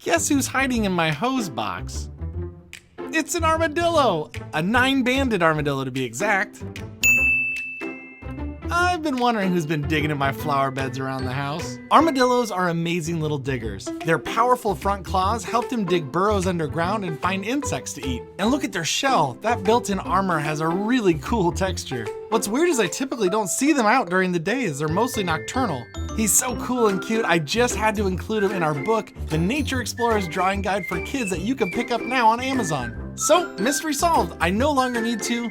Guess who's hiding in my hose box? It's an armadillo! A 9-banded armadillo to be exact. I've been wondering who's been digging in my flower beds around the house. Armadillos are amazing little diggers. Their powerful front claws helped him dig burrows underground and find insects to eat. And look at their shell. That built-in armor has a really cool texture. What's weird is I typically don't see them out during the day as they're mostly nocturnal. He's so cool and cute, I just had to include him in our book, The Nature Explorer's Drawing Guide for Kids, that you can pick up now on Amazon. So, mystery solved. I no longer need to